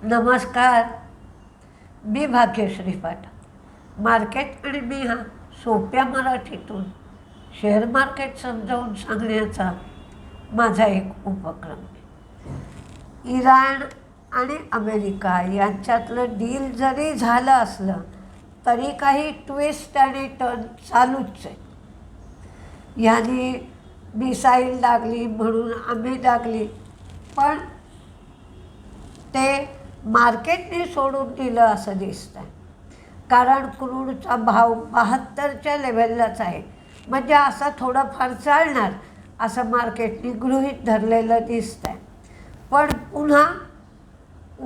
नमस्कार. मी भाग्यश्री पाठक. मार्केट आणि मी हा सोप्या मराठीतून शेअर मार्केट समजावून सांगण्याचा माझा एक उपक्रम आहे. इराण आणि अमेरिका यांच्यातलं डील जरी झालं असलं तरी काही ट्विस्ट आणि टर्न चालूच आहे. ह्यानी मिसाईल लागली म्हणून आम्ही लागली, पण ते मार्केटने सोडून दिलं असं दिसतं आहे. कारण क्रूडचा भाव 72च्या लेवललाच आहे, म्हणजे असं थोडंफार चालणार असं मार्केटने गृहीत धरलेलं दिसतं आहे. पण पुन्हा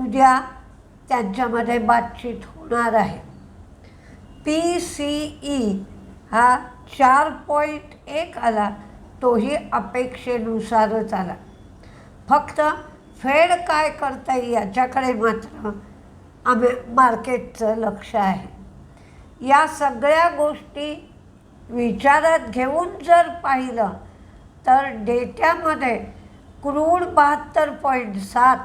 उद्या त्यांच्यामध्ये बातचीत होणार आहे. PCE हा 4.1 आला, तोही अपेक्षेनुसारच आला. फक्त फेड काय करता येईल याच्याकडे मात्र मार्केटचं लक्ष आहे. या सगळ्या गोष्टी विचारात घेऊन जर पाहिलं तर डेट्यामध्ये क्रूड 72.7,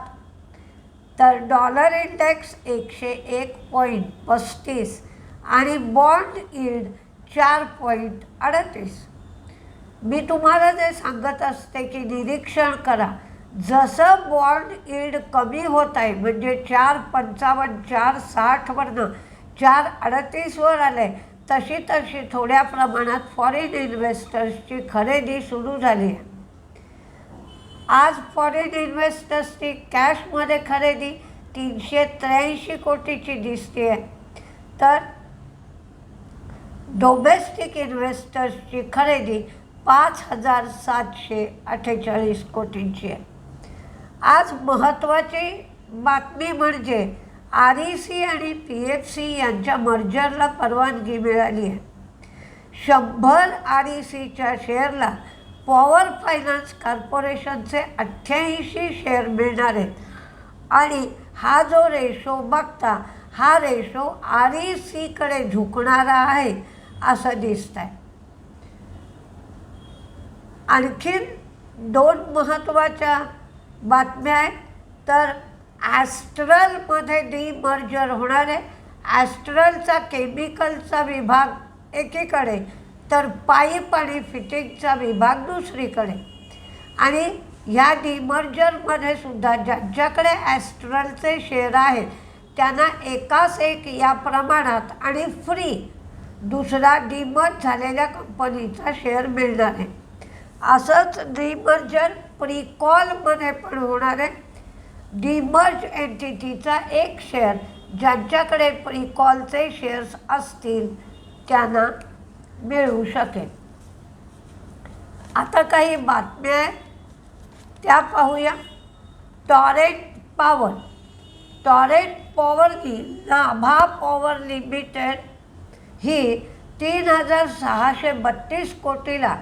तर डॉलर इंडेक्स 101.35 आणि बॉन्ड यील्ड 4.38. मी तुम्हाला जे सांगत असते की निरीक्षण करा. जसं बॉन्ड यील्ड कमी होत आहे, म्हणजे 4.55 4.60वरनं 4.38वर आले, तशी थोड्या प्रमाणात फॉरेन इन्व्हेस्टर्सची खरेदी सुरू झाली आहे. आज फॉरेन इन्व्हेस्टर्सची कॅशमध्ये खरेदी 383 कोटीची दिसते आहे, तर डोमेस्टिक इन्व्हेस्टर्सची खरेदी 5,748 कोटींची आहे. आज महत्त्वाची बातमी म्हणजे REC आणि PFC यांच्या मर्जरला परवानगी मिळाली आहे. 100 RECच्या शेअरला पॉवर फायनान्स कॉर्पोरेशनचे 88 शेअर मिळणार आहेत. आणि हा जो रेशो बघता, हा रेशो RECकडे झुकणारा आहे असं दिसतं आहे. आणखीन 2 महत्त्वाच्या बातम्या आहेत. तर ॲस्ट्रलमध्ये डीमर्जर होणार आहे. ॲस्ट्रलचा केमिकलचा विभाग एकीकडे, तर पाईप आणि फिटिंगचा विभाग दुसरीकडे. आणि ह्या डीमर्जरमध्ये सुद्धा ज्यांच्याकडे ॲस्ट्रलचे शेअर आहेत त्यांना एकास एक या प्रमाणात आणि फ्री दुसरा डीमर्ज झालेल्या कंपनीचा शेअर मिळणार आहे. असंच डीमर्जर प्रिकॉलमध्ये पण होणार आहे. डीमर्ज एंटिटीचा एक शेअर ज्यांच्याकडे प्रिकॉलचे शेअर्स असतील त्यांना मिळू शकेल. आता काही बातम्या आहेत त्या पाहूया. टॉरेंट पॉवरनी नाभा पॉवर लिमिटेड ही 3,632 कोटीला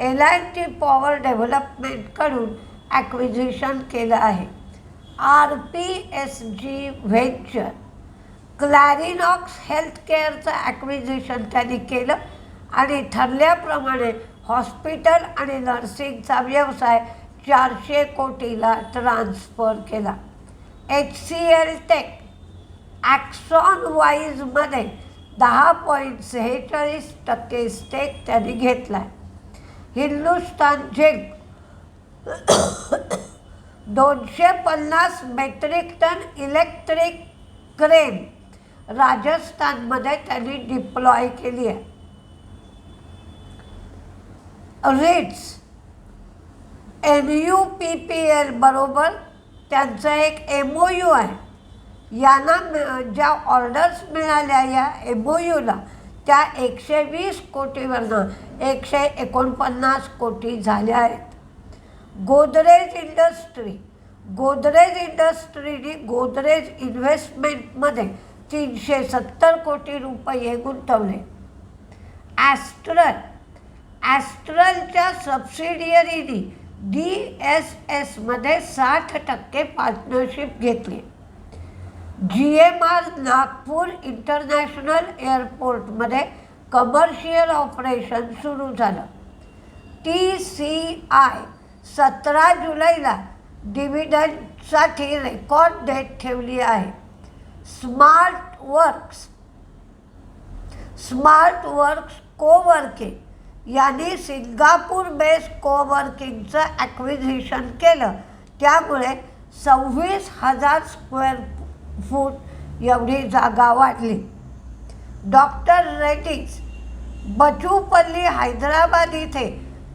L&T पॉवर डेव्हलपमेंटकडून ॲक्विजिशन केलं आहे. RPSG व्हेंचर, क्लॅरिनॉक्स हेल्थकेअरचं ॲक्विजिशन त्यांनी केलं आणि ठरल्याप्रमाणे हॉस्पिटल आणि नर्सिंगचा व्यवसाय 400 कोटीला ट्रान्स्फर केला. HCL टेक, ॲक्सॉन वाईजमध्ये 10.46% स्टेक त्यांनी घेतला आहे. Hindustan zinc 250 metric ton electric crane राजस्थानमध्ये त्यांनी डिप्लॉय केली आहे. रिट्स NUPPL बरोबर त्यांचं एक MOU आहे. यांना ज्या ऑर्डर्स मिळाल्या या MOUला, त्या 120 कोटीवरनं 149 कोटी झाल्या आहेत. गोदरेज इंडस्ट्रीने गोदरेज इन्व्हेस्टमेंटमध्ये 370 कोटी रुपये गुंतवले. ॲस्ट्रलच्या सबसिडियरीनी DSSमध्ये 60% पार्टनरशिप घेतली. GMR नागपूर इंटरनॅशनल एअरपोर्टमध्ये कमर्शियल ऑपरेशन सुरू झालं. TCI 17 जुलैला डिव्हिडंडसाठी रेकॉर्ड डेट ठेवली आहे. स्मार्टवर्क्स कोवर्किंग यांनी सिंगापूर बेस्ड कोवर्किंगचं ॲक्विजिशन केलं. त्यामुळे 26,000 स्क्वेअर फूट एवढी जागा वाढली. डॉक्टर रेड्डीज बचूपल्ली हैदराबाद इथे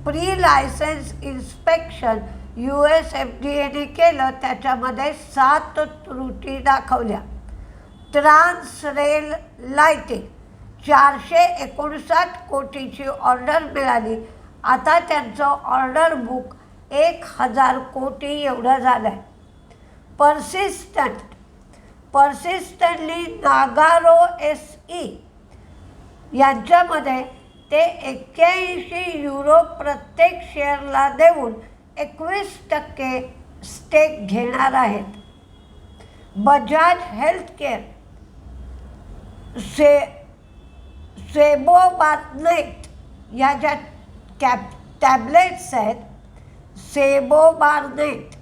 प्री लायसन्स इन्स्पेक्शन USFDAने केलं. त्याच्यामध्ये 7 त्रुटी दाखवल्या. ट्रान्सरेल लाईटिंग 459 कोटीची ऑर्डर मिळाली. आता त्यांचं ऑर्डर बुक 1,000 कोटी एवढं झालं आहे. पर्सिस्टंटली नागारो SE यांच्यामध्ये ते 81 युरो प्रत्येक शेअरला देऊन 21% स्टेक घेणार आहेत. बजाज हेल्थकेअर सेबोबार्नेट या ज्या टॅबलेट्स आहेत, सेबोबार्नेट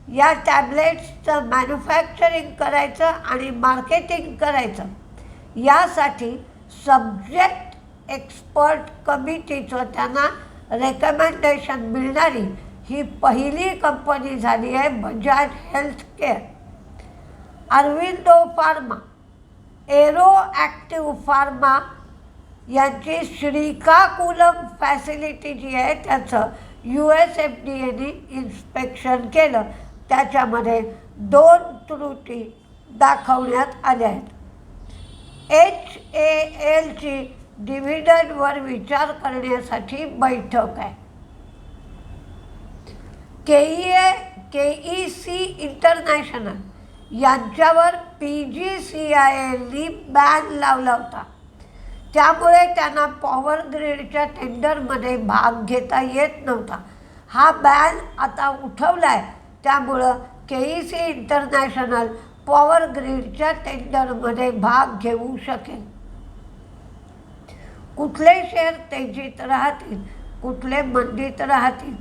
या टॅबलेट्सचं मॅन्युफॅक्चरिंग करायचं आणि मार्केटिंग करायचं यासाठी सब्जेक्ट एक्सपर्ट कमिटीचं त्यांना रेकमेंडेशन मिळणारी ही पहिली कंपनी झाली आहे Bajaj healthcare. Aurobindo pharma, arrow active pharma यांची श्रीकाकुलम फॅसिलिटी जी आहे त्याचं USFDAने इन्स्पेक्शन केलं. त्याच्यामध्ये 2 त्रुटी दाखवण्यात आल्या आहेत. HALची डिव्हिडंडवर विचार करण्यासाठी बैठक आहे. KEC इंटरनॅशनल यांच्यावर PGCILनी बॅन लावला होता. त्यामुळे त्यांना पॉवर ग्रीडच्या टेंडरमध्ये भाग घेता येत नव्हता. हा बॅन आता उठवला आहे. त्यामुळं KEC इंटरनॅशनल पॉवर ग्रीडच्या टेंडरमध्ये भाग घेऊ शकेल. कुठले शेअर तेजीत राहतील, कुठले मंदीत राहतील?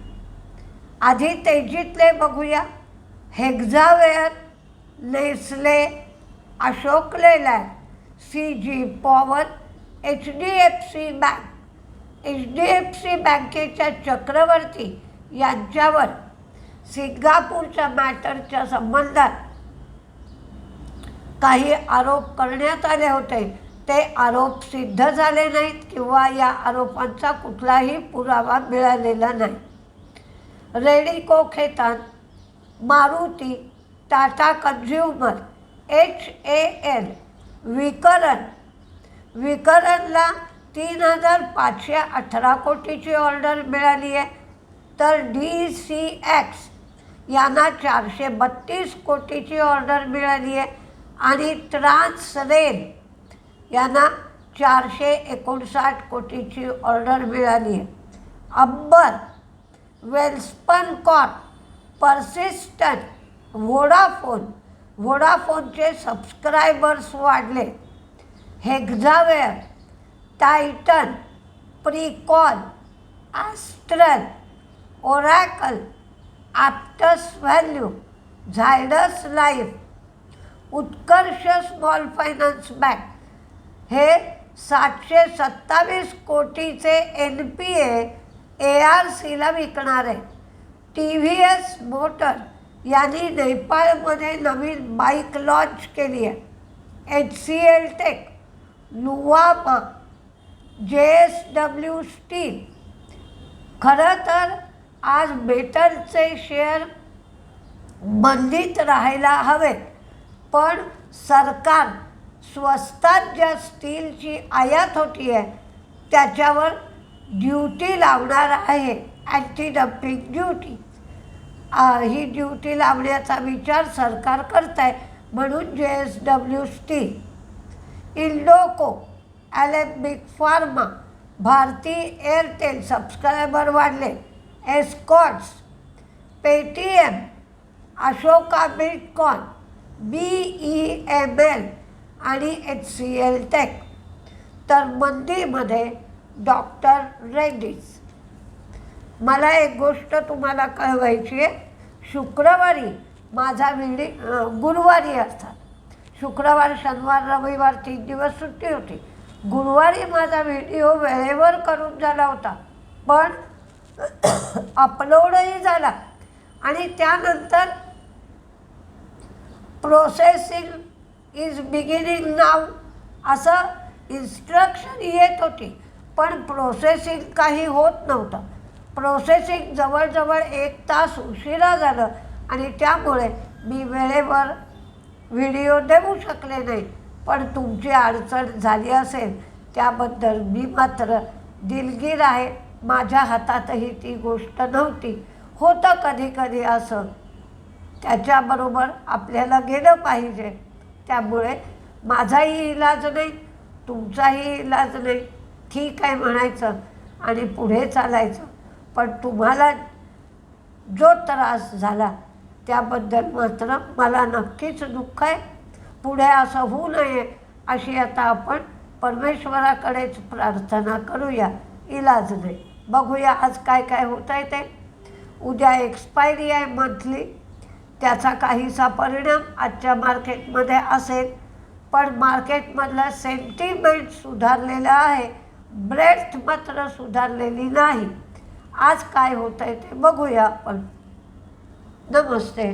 आधी तेजीतले बघूया. Hexaware, Nestle, Ashok Leyland, CG power, HDFC बँकेच्या चक्रवर्ती यांच्यावर सिंगापूरच्या मॅटरच्या संबंधात काही आरोप करण्यात आले होते. ते आरोप सिद्ध झाले नाहीत किंवा या आरोपांचा कुठलाही पुरावा मिळालेला नाही. रेडिको खेतान, मारुती, टाटा कन्झ्युमर, HAL, विकरणला 3,518 कोटीची ऑर्डर मिळाली आहे. तर DCX यांना 432 कोटीची ऑर्डर मिळाली आहे आणि ट्रान्सरेल यांना 459 कोटीची ऑर्डर मिळाली आहे. अंबर, वेल्स्पन कॉर्प, पर्सिस्टंट, व्होडाफोनचे सबस्क्रायबर्स वाढले. Hexaware, Titan, Pricol, Astral, Oracle, Aptus value, Zydus life, Utkarsh small finance bank हे 727 कोटीचे NPA ARCला विकणार आहे. TVS मोटर यांनी नेपाळमध्ये नवीन बाईक लॉन्च केली आहे. HCL tech, Nuvama, JSW steel. खरं तर आज मेटलचे शेअर मंदीत राहायला हवेत, पण सरकार स्वस्तात ज्या स्टीलची आयात होती आहे त्याच्यावर ड्युटी लावणार आहे, अँटी डम्पिंग ड्युटी. ही ड्युटी लावण्याचा विचार सरकार करत आहे, म्हणून JSW steel. Indoco, Alembic pharma, Bharti Airtel subscriber वाढले. Escorts, Paytm, Ashoka Buildcon, BEML आणि HCL टेक. तर मंदीमध्ये डॉक्टर रेड्डीज. मला एक गोष्ट तुम्हाला कळवायची आहे. शुक्रवारी माझा गुरुवारी अर्थात शुक्रवार शनिवार रविवार 3 दिवस सुट्टी होती. गुरुवारी माझा व्हिडिओ वेळेवर करून झाला होता, पण अपलोडही झाला आणि त्यानंतर प्रोसेसिंग इज बिगिनिंग नाव असं इन्स्ट्रक्शन येत होती, पण प्रोसेसिंग काही होत नव्हतं. प्रोसेसिंग जवळजवळ 1 तास उशिरा झालं आणि त्यामुळे मी वेळेवर व्हिडिओ देऊ शकले नाही. पण तुमची अडचण झाली असेल त्याबद्दल मी मात्र दिलगीर आहे. माझ्या हातातही ती गोष्ट नव्हती. होतं कधी कधी असं, त्याच्याबरोबर आपल्याला गेलं पाहिजे. त्यामुळे माझाही इलाज नाही, तुमचाही इलाज नाही. ठीक आहे म्हणायचं आणि पुढे चालायचं. पण तुम्हाला जो त्रास झाला त्याबद्दल मात्र मला नक्कीच दुःख आहे. पुढे असं होऊ नये अशी आता आपण परमेश्वराकडेच प्रार्थना करूया. इलाज नाही. बघूया आज काय काय होत आहे ते. उद्या एक्सपायरी आहे मंथली, त्याचा काहीसा परिणाम आजच्या मार्केटमध्ये असेल. पण मार्केटमधला सेंटिमेंट सुधारलेला आहे, ब्रेथ मात्र सुधारलेली नाही. आज काय होत आहे ते बघूया आपण. नमस्ते.